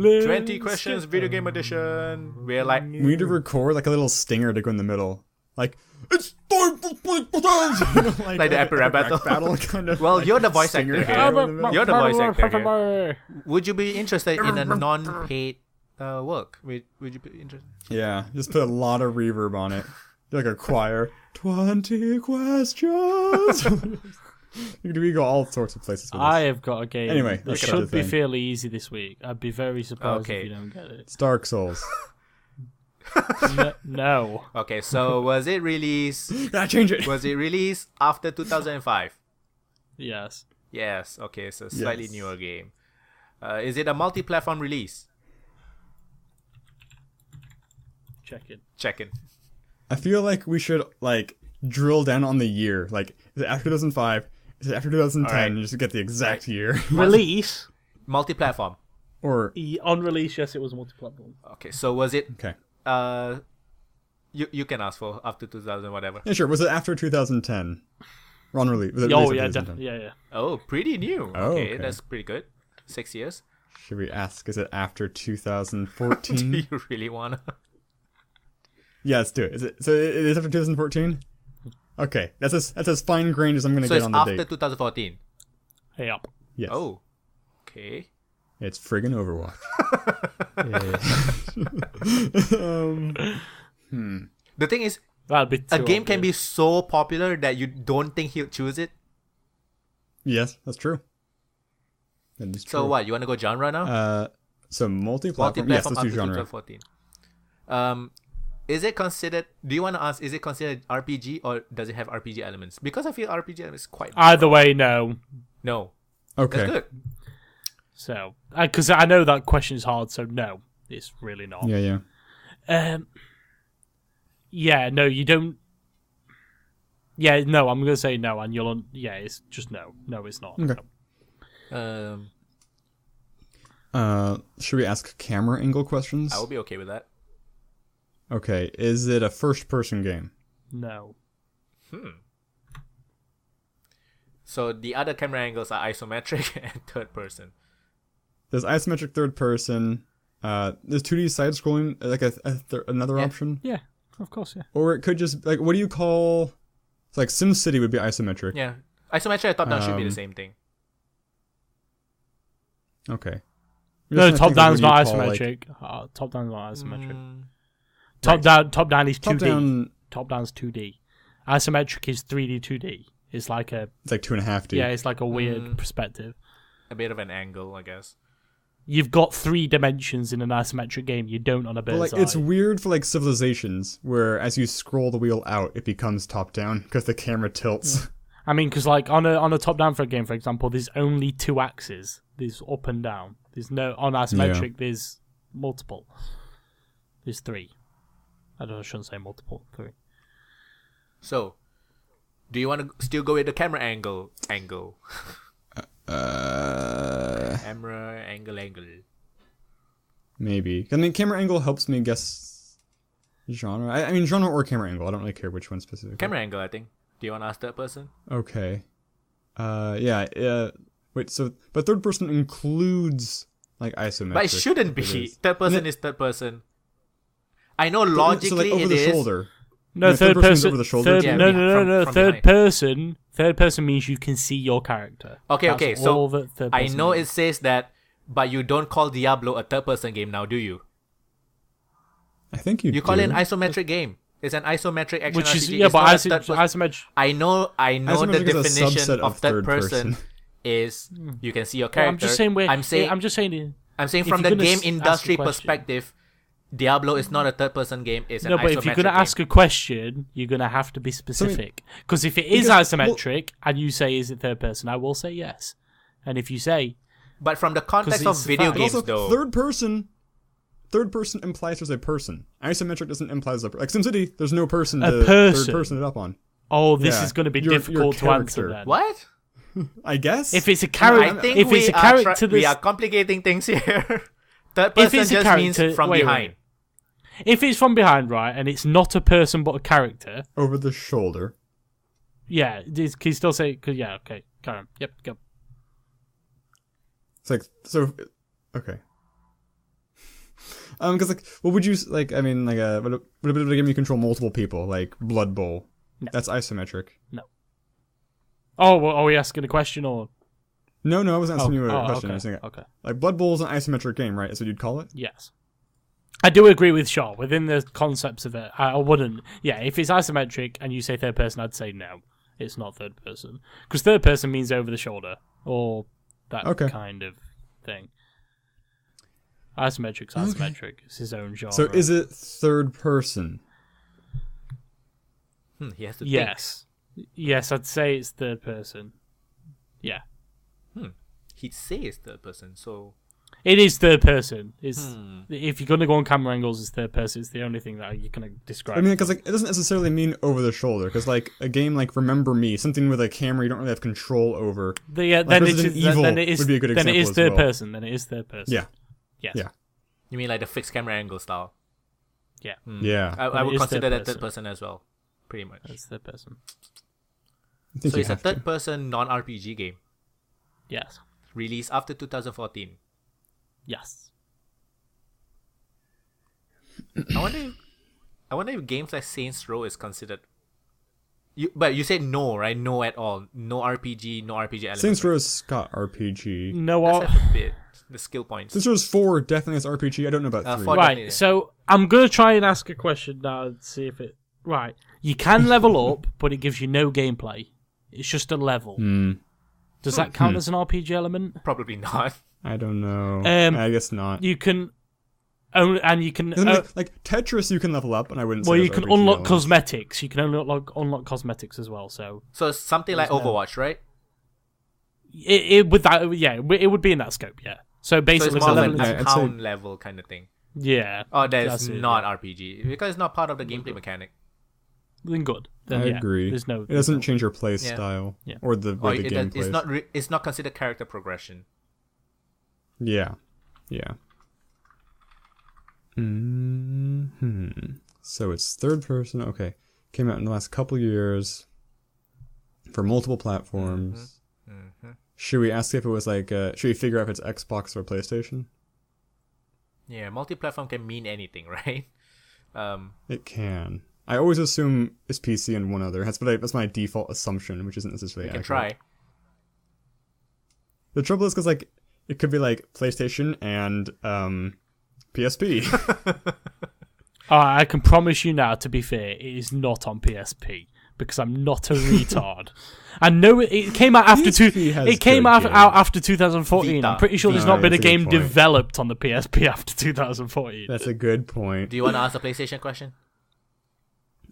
20 questions, video game edition. We're like, We need to record like a little stinger to go in the middle. Like, it's time for like the epic rap battle. Kind of. well, like, you're the voice stinger actor to go here. in the middle. You're the voice actor here. Would you be interested in a non-paid work? Would you be interested? Yeah, just put a lot of reverb on it. Like a choir. 20 questions. We go all sorts of places with this. I have got a game. Anyway, that let's get should to the be thing. fairly easy this week. I'd be very surprised Okay. if you don't get it. It's Dark Souls. No. Okay, so was it released? Gotta change it. Was it released after 2005? Yes. Yes. Okay, so slightly Yes. newer game. Is it a multi-platform release? Check it. Checking. I feel like we should like drill down on the year. Like, is it after 2005? Is it after 2010? Alright. Just to get the exact year. Release. Multi-platform. Or On release, yes, it was multi-platform. Okay, so was it? okay. You can ask for after 2000 whatever. Yeah, sure. Was it after 2010? On release. Was it Oh, released yeah, after 2010? yeah. Oh, pretty new. Oh, okay, okay. that's pretty good. 6 years. Should we ask? Is it after Do 2014? you really wanna? Yeah, let's do it. Is it? So it is after 2014. Okay, that's as fine grained as I'm gonna So get it's on the after date. 2014. Hey up. Yes. Oh, okay. It's friggin' Overwatch. The thing is, That'd be a too game can be obvious. so popular that you don't think he'll choose it. Yes, that's true. That is true. So what? You want to go genre now? So multi-platform. Yes, Multi-platform let's do after genre. 2014. Is it considered? Do you want to ask? Is it considered RPG or does it have RPG elements? Because I feel RPG elements quite. Either way, no. No. Okay. That's good. So, because I know that question is hard, so no, it's really not. Yeah. Yeah, no, you don't. Yeah, no, I'm gonna say no, and you'll. Yeah, it's just no. No, it's not. Okay. Should we ask camera angle questions? I will be okay with that. Okay. Is it a first-person game? No. So the other camera angles are isometric and third person. There's isometric third person. There's 2D side scrolling, like another Yeah. option. Yeah, of course, yeah. Or it could just like, what do you call? It's like SimCity would be isometric. Yeah, isometric and top down should be the same thing. Okay. No, top down's not Like, isometric. Top down's not isometric. Top down is 2D. top down, Top down's 2D. Isometric is 3D, 2D. It's like a it's like 2.5D. yeah, it's like a weird perspective. A bit of an angle, I guess. You've got 3 dimensions in an isometric game. You don't on a But bird's like, it's eye. weird for like civilizations, where as you scroll the wheel out, it becomes top down because the camera tilts. I mean, because like on a top down for a game, for example, there's only 2 axes. There's up and down. There's no on isometric. There's multiple. There's 3. I shouldn't say multiple. 3. So, do you want to still go with the camera angle? Camera angle. Maybe. I mean, camera angle helps me guess genre. I mean, genre or camera angle. I don't really care which one specifically. Camera angle, I think. Do you want to ask third person? Okay. Yeah. Wait. So, but third person includes like isometric. But it shouldn't be. It is. Third person is third person. I know logically so, like, over it the is. shoulder. No, Yeah, third third person's person. over the shoulder. Yeah, No. from Third behind. person. Third person means you can see your character. Okay, That's okay. So all that third I person know means. it says that, but you don't call Diablo a third person game now, do you? I think you. You call do. it an isometric game. It's an isometric action Which is RPG. yeah, It's but not a third person. isometric. I know the Isometric is a definition subset of of third third person person. is you can see your Well, character. I'm just saying. I'm saying if from you're the gonna game ask a industry question- perspective, Diablo is not a third person game. It's an No, isometric but if you're gonna game. ask a question, you're gonna have to be specific. Because if it is Because- isometric and you say is it third person, I will say yes. And if you say But from the context 'Cause of it's video fun. But games, also, though, third person implies there's a person. Isometric doesn't imply there's like SimCity. There's no person A to person. third person it up on. oh, this Yeah, is going to be your difficult to answer character. then. what? I guess. If it's a I character, think if we it's a are character, we are complicating things here. Third If person it's a just means character- from wait, behind. if it's from behind, right, and it's not a person but a character, over the shoulder. yeah, can you still say? Yeah, okay, carry on. Yep, go. It's like so. Okay. Because like, what would you like? I mean, like would a bit of a game you control multiple people, like Blood Bowl? No. That's isometric. No. Oh, well, are we asking a question or? No, I wasn't asking you a question. Okay. I was saying, Okay. like Blood Bowl is an isometric game, right? That's what you'd call it. Yes. I do agree with Shar. Within the concepts of it, I wouldn't. Yeah, if it's isometric and you say third person, I'd say no. It's not third person. Because third person means over the shoulder. Or that kind of thing. Isometric's isometric. It's his own genre. So is it third person? He has to think. Yes. Yes, I'd say it's third person. Yeah. He'd say it's third person, so... It is third person. It's if you're gonna go on camera angles, it's third person. It's the only thing that you can describe. I mean, because like it doesn't necessarily mean over the shoulder. Because like a game like Remember Me, something with a camera you don't really have control over. Then Resident Evil it is would be a good example. Then it is as third well. person. Then it is third person. Yeah. Yes. Yeah. You mean like the fixed camera angle style? Yeah. Yeah. I would is consider third that person. third person as well, pretty much. It's third person. I think So you it's a have to. third person non-RPG game, Yes. released after 2014. Yes. I wonder if games like Saints Row is considered. But you said no, right? No at all. No RPG elements. Saints Row's got RPG. No. Let's have a bit. The skill points. Saints Row's 4 definitely has RPG. I don't know about 3. 4 Right. definitely. So I'm gonna try and ask a question now and see if it. Right. You can level up, but it gives you no gameplay. It's just a level. Does that count as an RPG element? Probably not. I don't know. I guess not. You can. And you can. Like Tetris, you can level up, and I wouldn't. Well, say you those can RPG unlock elements. cosmetics. You can only unlock cosmetics as well. So So it's something like Overwatch, right? it with that, yeah, it would be in that scope, yeah. So So basically, it's more level like yeah, a I'd town say- level kind of thing. yeah. Oh, that's it, not RPG because it's not part of the gameplay mechanic. Then good. Then, I yeah, agree. There's no. It doesn't change your play Yeah. style Yeah. or the Or way the game plays. it's not considered character progression. Yeah. So it's third person. Okay, came out in the last couple years for multiple platforms. Should we ask if it was like? Should we figure out if it's Xbox or PlayStation? Yeah, multi-platform can mean anything, right? It can. I always assume it's PC and one other. That's my default assumption, which isn't necessarily You can accurate. try. The trouble is because like it could be like PlayStation and PSP. I can promise you now. To be fair, it is not on PSP because I'm not a retard. I know it came out after PSP has It came good out games. after 2014. Vita. I'm pretty sure there's No, not been a that's a good game point. developed on the PSP after 2014. That's a good point. Do you want to ask the PlayStation question?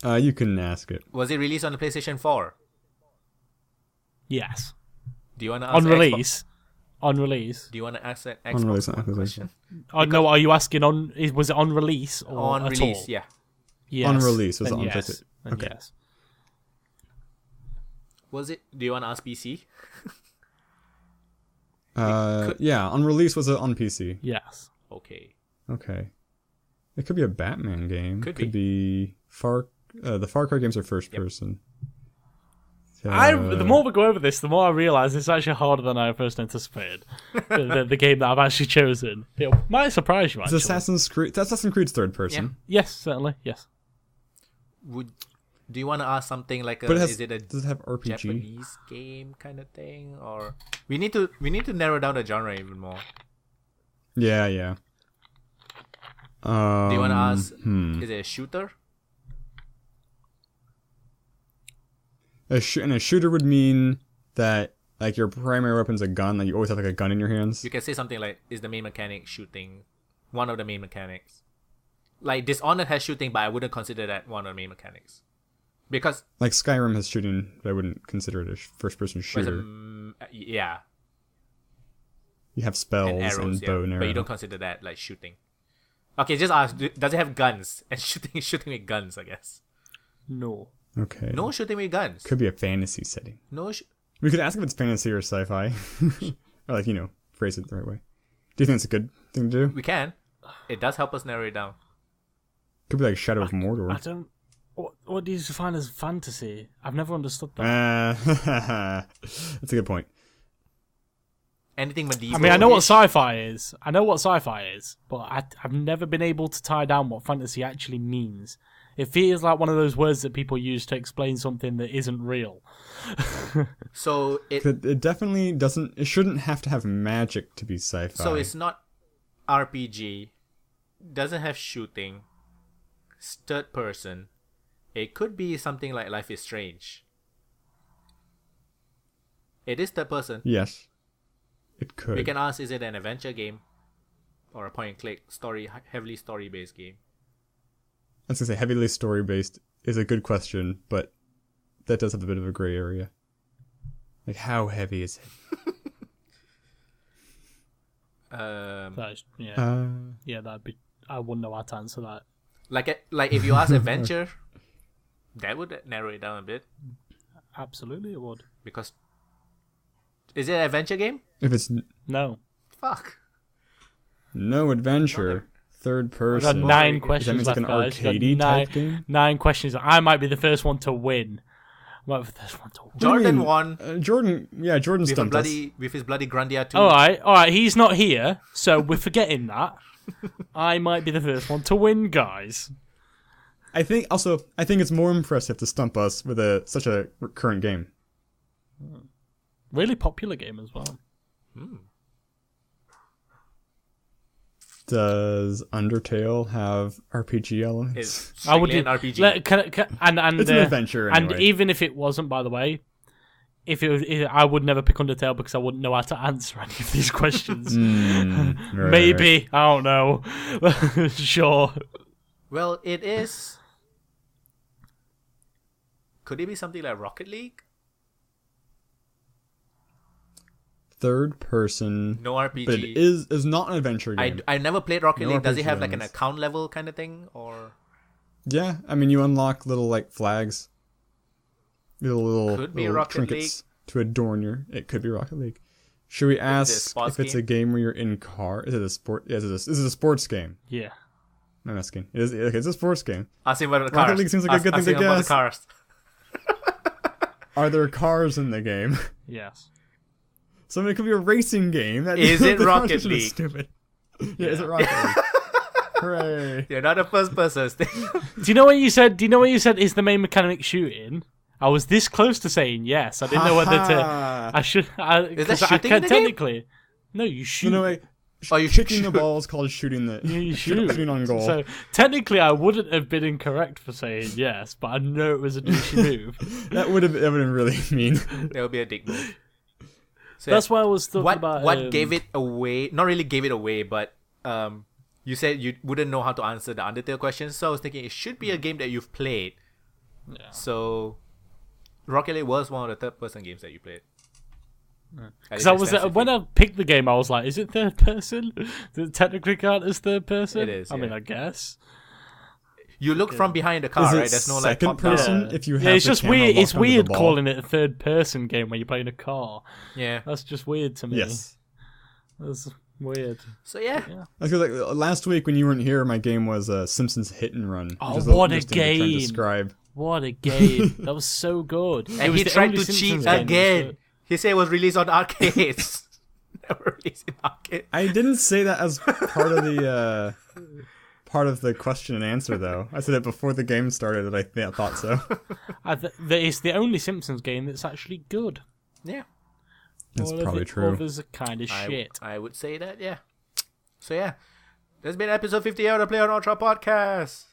You can ask it. Was it released on the PlayStation 4? Yes. Do you want to ask On the release. On release. Do you want to ask the On release, Xbox not One acquisition. question? No, are you asking on? Was it on release or On at release, all? yeah. Yes. On release, was Then it on yes. PlayStation? Then Okay. yes. Was it? Do you want to ask PC? Yeah, on release was it on PC? Yes. Okay. Okay. It could be a Batman game. Could be the Far Cry games are first person. The more we go over this, the more I realise it's actually harder than I first anticipated. the game that I've actually chosen. It might surprise you, It's actually. Assassin's Creed's third person. Yes, certainly. Yes. Do you want to ask something like But is it a does it have RPG? Japanese game kind of thing, or we need to narrow down the genre even more? Yeah. Do you want to ask? Hmm. Is it a shooter? And a shooter would mean that like your primary weapon's a gun, like you always have like a gun in your hands. You can say something like, "Is the main mechanic shooting?" One of the main mechanics. Like Dishonored has shooting, but I wouldn't consider that one of the main mechanics, because Like Skyrim has shooting, but I wouldn't consider it a first-person shooter. yeah, You have spells and arrows, bow and arrow. but you don't consider that like shooting. Okay, just ask. Does it have guns? And shooting with guns, I guess. No. Okay. No shooting with guns. Could be a fantasy setting. No. We could ask if it's fantasy or sci-fi, or like phrase it the right way. Do you think it's a good thing to do? We can. It does help us narrow it down. Could be like Shadow of Mordor. I don't. What do you define as fantasy? I've never understood that. That's a good point. anything medieval. I mean, I know what sci-fi is. But I've never been able to tie down what fantasy actually means. It feels like one of those words that people use to explain something that isn't real. So it definitely doesn't. It shouldn't have to have magic to be sci-fi. So it's not RPG. Doesn't have shooting. Third person. It could be something like Life is Strange. It is third person. Yes, it could. We can ask: is it an adventure game, or a point-and-click heavily story-based game? I was gonna say heavily story-based is a good question, but that does have a bit of a gray area. Like, how heavy is it? That'd be. I wouldn't know how to answer that. Like if you ask adventure, that would narrow it down a bit. Absolutely, it would. Because is it an adventure game? If it's No. Fuck. No adventure, third person. We've got 9 questions that means left, like an guys. arcadey type game? 9 questions. I might be the first one to win. Jordan won. Jordan stumped us. With his bloody Grandia 2. All right. He's not here, so we're forgetting that. I might be the first one to win, guys. I think it's more impressive to stump us with such a current game. Really popular game as well. Does Undertale have RPG elements? It's strictly an RPG. It's an adventure anyway. And even if it wasn't, by the way, I would never pick Undertale because I wouldn't know how to answer any of these questions. Maybe. I don't know. Sure. Well, it is. Could it be something like Rocket League? Third person. No RPG. But it is not an adventure game. I never played Rocket League. Does RPG it have like an elements. account level kind of thing? Or Yeah, I mean, you unlock little like flags. Little Could be Rocket trinkets to adorn your... It could be Rocket League. Should we ask if it's a game where you're in car? Is it a sport? Yes, this is a sports game. Yeah. I'm asking. It's a sports game. Ask him about the Rocket cars. League seems like a good thing to About guess. the cars. Are there cars in the game? Yes. So it could be a racing game. Is it the Rocket question is League? Stupid. Yeah, is it Rocket League? Hooray! You're not a first person. Do you know what you said? Is the main mechanic shooting? I was this close to saying yes. I didn't know whether to. I should. Is that shooting in the technically? game? No, you shoot. No, wait. Oh, you kicking shoot. the ball is called shooting the. You shoot. Shooting on goal. So technically, I wouldn't have been incorrect for saying yes, but I know it was a douchey move. that would have been really mean. That would be a dick move. So That's why I was talking about. What gave it away? Not really gave it away, but you said you wouldn't know how to answer the Undertale question, so I was thinking it should be a game that you've played. Yeah. So Rocket League was one of the third-person games that you played. Because I was when I picked the game, I was like, "Is it third person? Does it technically count as third person?" It is. I mean, I guess. You look from behind the car, Is it right? There's no like second top down. person? If you have it's the just camera weird. It's locked onto the weird ball? calling it a third person game when you're playing a car. Yeah. That's just weird to me. Yes. That's weird. So yeah. I feel like last week when you weren't here, my game was Simpsons Hit and Run. Oh, which is what a interesting to try and game. describe. What a game! That was so good. And he tried to cheat again. He said it was released on arcades. Never released in arcade. I didn't say that as part of the question and answer, though. I said it before the game started that I thought so. It's the only Simpsons game that's actually good. Yeah. That's probably true. Others are kind of shit. I would say that, yeah. So yeah. That's been episode 58 of the Play on Ultra podcast.